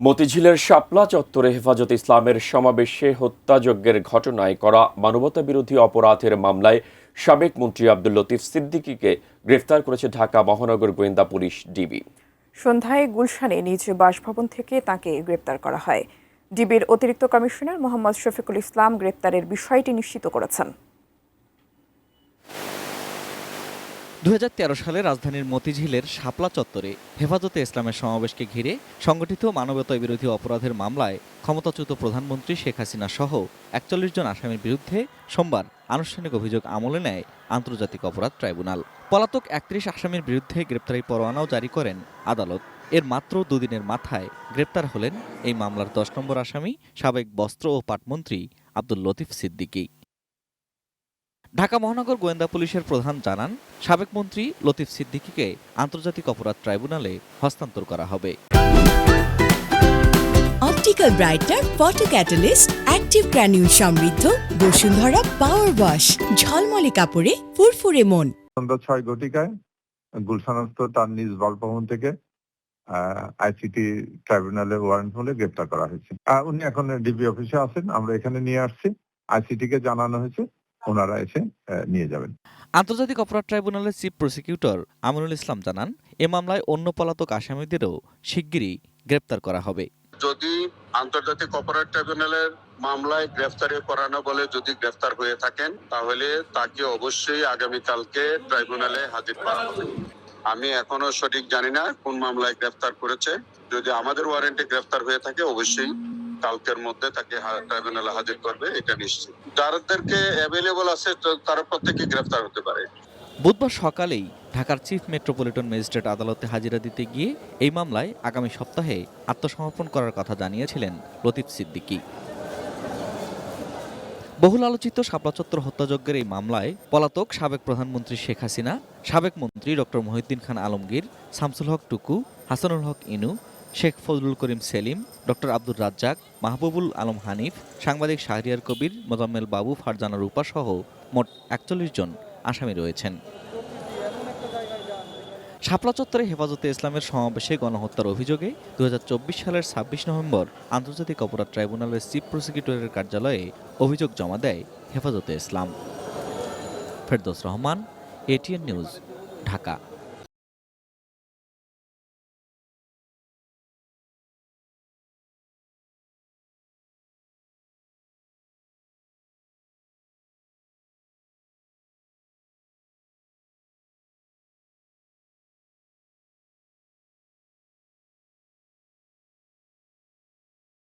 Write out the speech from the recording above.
মতিঝিলের শাপলা চত্বরে হেফাজতে ইসলামের সমাবেশে হত্যাযজ্ঞের ঘটনায় করা মানবতাবিরোধী অপরাধের মামলায় সাবেক মন্ত্রী আব্দুল লতিফ সিদ্দিকীকে গ্রেফতার করেছে ঢাকা মহানগর গোয়েন্দা পুলিশ ডিবি। সন্ধ্যায় গুলশানে নিজ বাসভবন থেকে তাকে গ্রেপ্তার করা হয়। ডিবির অতিরিক্ত কমিশনার মোহাম্মদ শফিকুল ইসলাম গ্রেপ্তারের বিষয়টি নিশ্চিত করেছেন। 2013 সালে রাজধানীর মতিঝিলের শাপলা চত্বরে হেফাজতে ইসলামের সমাবেশকে ঘিরে সংগঠিত মানবতা বিরোধী অপরাধের মামলায় ক্ষমতাচ্যুত প্রধানমন্ত্রী শেখ হাসিনা সহ 41 জন আসামির বিরুদ্ধে সোমবার আনুষ্ঠানিক অভিযোগ আমলে নেয় আন্তর্জাতিক অপরাধ ট্রাইব্যুনাল। পলাতক 31 আসামির বিরুদ্ধে গ্রেপ্তারি পরোয়ানাও জারি করেন আদালত। এর মাত্র দুদিনের মাথায় গ্রেপ্তার হলেন এই মামলার 10 নম্বর আসামি সাবেক বস্ত্র ও পাটমন্ত্রী আব্দুল লতিফ সিদ্দিকী। ঢাকা মহানগর গোয়েন্দা পুলিশের প্রধান জানান, সাবেক মন্ত্রী লতিফ সিদ্দিকীকে আন্তর্জাতিক অপরাধ ট্রাইব্যুনালে হস্তান্তর করা হবে। Optical brighter, photo catalyst, active granule সমৃদ্ধ বসুন্ধরা পাওয়ার ওয়াশ, ঝলমলে কাপড়ে ফুরফুরে মন। সন্ধ্যা 6 ঘটিকায় গুলশানস্থ তার নিজ বাসভবন থেকে আইসিটি ট্রাইব্যুনালে ওয়ারেন্ট হলে গ্রেপ্তার করা হয়েছে। উনি এখন ডিবি অফিসে আছেন, আমরা এখানে নিয়ে আসছি, আইসিটি কে জানানো হয়েছে, ওনারা এসে নিয়ে যাবেন। আন্তর্জাতিক অপরাধ ট্রাইব্যুনালের চিফ প্রসিকিউটর আমিনুল ইসলাম জানান, এ মামলায় অন্য পলাতক আসামিদেরও শিগগিরই গ্রেপ্তার করা হবে। যদি আন্তর্জাতিক অপরাধ ট্রাইব্যুনালের মামলায় গ্রেফতারি করানো বলে যদি গ্রেফতার হয়ে থাকেন, তাহলে তাকে অবশ্যই আগামীকালকে ট্রাইব্যুনালে হাজির করা হবে। আমি এখনো সঠিক জানি না কোন মামলায় গ্রেফতার করেছে। যদি আমাদের ওয়ারেন্টে গ্রেফতার হয়ে থাকে, অবশ্যই কালকের মধ্যে তাকে ট্রাইব্যুনালে হাজির করবে, এটা নিশ্চিত। যাদেরকে অ্যাভেলেবল আছে তারা প্রত্যেকে গ্রেফতার হতে পারে। বুধবার সকালেই ঢাকার চিফ মেট্রোপলিটন ম্যাজিস্ট্রেট আদালতে হাজিরা দিতে গিয়ে এই মামলায় আগামী সপ্তাহে আত্মসমর্পণ করার কথা জানিয়েছিলেন লতিফ সিদ্দিকী। বহুল আলোচিত শাপলা চত্বর হত্যাযজ্ঞের এই মামলায় পলাতক সাবেক প্রধানমন্ত্রী শেখ হাসিনা, সাবেক মন্ত্রী ডক্টর মহিউদ্দিন খান আলমগীর, শামসুল হক টুকু, হাসানুল হক ইনু, শেখ ফজলুল করিম সেলিম, ডক্টর আব্দুর রাজ্জাক, মাহবুবুল আলম হানিফ, সাংবাদিক শাহরিয়ার কবির, মোজাম্মেল বাবু, ফারজানা রূপা সহ মোট 41 জন আসামি রয়েছেন। শাপলা চত্বরে হেফাজতে ইসলামের সমাবেশে গণহত্যার অভিযোগে 2024 সালের 26 নভেম্বর আন্তর্জাতিক অপরাধ ট্রাইব্যুনালের চিফ প্রসিকিউটরের কার্যালয়ে অভিযোগ জমা দেয় হেফাজতে ইসলাম। Ferdous Rahman, ATN news, Dhaka.